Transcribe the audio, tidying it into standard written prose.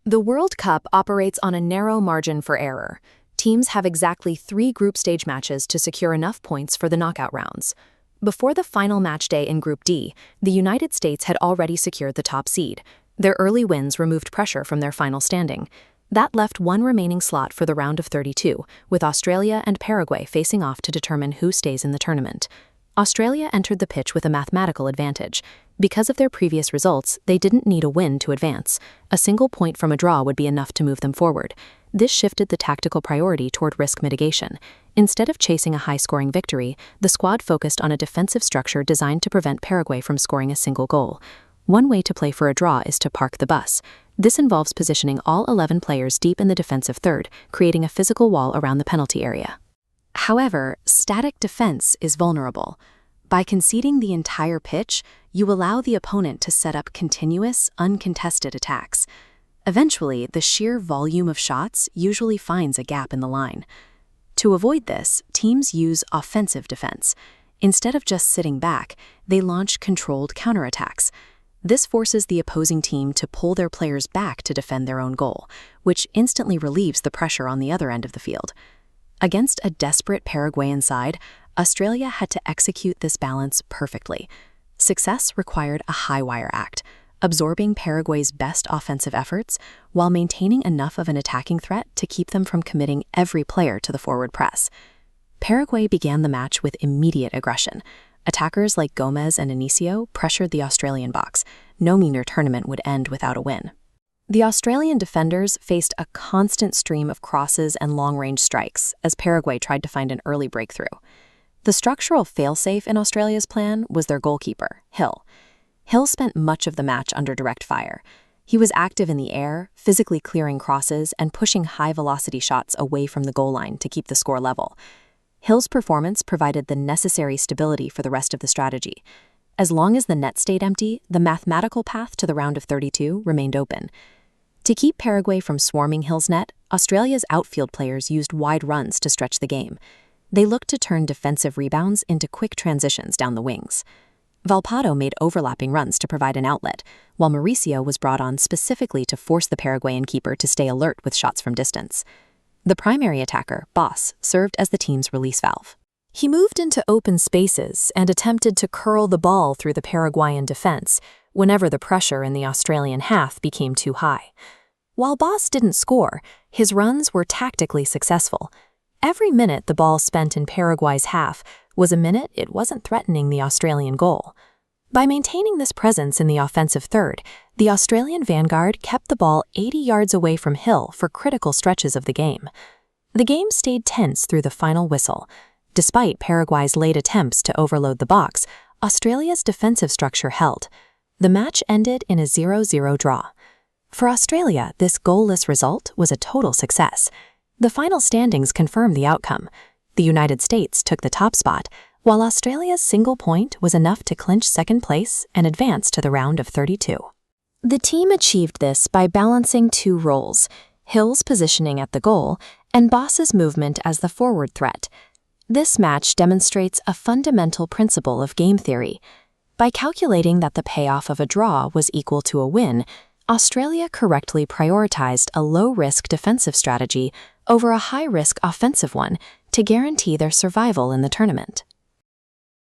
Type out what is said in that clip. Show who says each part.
Speaker 1: The World Cup operates on a narrow margin for error. Teams have exactly 3 group stage matches to secure enough points for the knockout rounds. Before the final match day in Group D, the United States had already secured the top seed. Their early wins removed pressure from their final standing. That left one remaining slot for the round of 32, with Australia and Paraguay facing off to determine who stays in the tournament. Australia entered the pitch with a mathematical advantage. Because of their previous results, they didn't need a win to advance. A single point from a draw would be enough to move them forward. This shifted the tactical priority toward risk mitigation. Instead of chasing a high-scoring victory, the squad focused on a defensive structure designed to prevent Paraguay from scoring a single goal. One way to play for a draw is to park the bus. This involves positioning all 11 players deep in the defensive third, creating a physical wall around the penalty area. However, static defense is vulnerable. By conceding the entire pitch, you allow the opponent to set up continuous, uncontested attacks. Eventually, the sheer volume of shots usually finds a gap in the line. To avoid this, teams use offensive defense. Instead of just sitting back, they launch controlled counterattacks. This forces the opposing team to pull their players back to defend their own goal, which instantly relieves the pressure on the other end of the field. Against a desperate Paraguayan side, Australia had to execute this balance perfectly. Success required a high-wire act, absorbing Paraguay's best offensive efforts while maintaining enough of an attacking threat to keep them from committing every player to the forward press. Paraguay began the match with immediate aggression. Attackers like Gomez and Inicio pressured the Australian box. No meaner tournament would end without a win. The Australian defenders faced a constant stream of crosses and long-range strikes as Paraguay tried to find an early breakthrough. The structural failsafe in Australia's plan was their goalkeeper, Hill. Hill spent much of the match under direct fire. He was active in the air, physically clearing crosses and pushing high-velocity shots away from the goal line to keep the score level. Hill's performance provided the necessary stability for the rest of the strategy. As long as the net stayed empty, the mathematical path to the round of 32 remained open. To keep Paraguay from swarming Hill's net, Australia's outfield players used wide runs to stretch the game. They looked to turn defensive rebounds into quick transitions down the wings. Valpado made overlapping runs to provide an outlet, while Mauricio was brought on specifically to force the Paraguayan keeper to stay alert with shots from distance. The primary attacker, Boss, served as the team's release valve. He moved into open spaces and attempted to curl the ball through the Paraguayan defense whenever the pressure in the Australian half became too high. While Boss didn't score, his runs were tactically successful. Every minute the ball spent in Paraguay's half was a minute it wasn't threatening the Australian goal. By maintaining this presence in the offensive third, the Australian vanguard kept the ball 80 yards away from Hill for critical stretches of the game. The game stayed tense through the final whistle. Despite Paraguay's late attempts to overload the box, Australia's defensive structure held. The match ended in a 0-0 draw. For Australia, this goalless result was a total success. The final standings confirmed the outcome. The United States took the top spot, while Australia's single point was enough to clinch second place and advance to the round of 32. The team achieved this by balancing 2 roles, Hill's positioning at the goal and Boss's movement as the forward threat. This match demonstrates a fundamental principle of game theory. By calculating that the payoff of a draw was equal to a win, Australia correctly prioritized a low-risk defensive strategy over a high-risk offensive one to guarantee their survival in the tournament.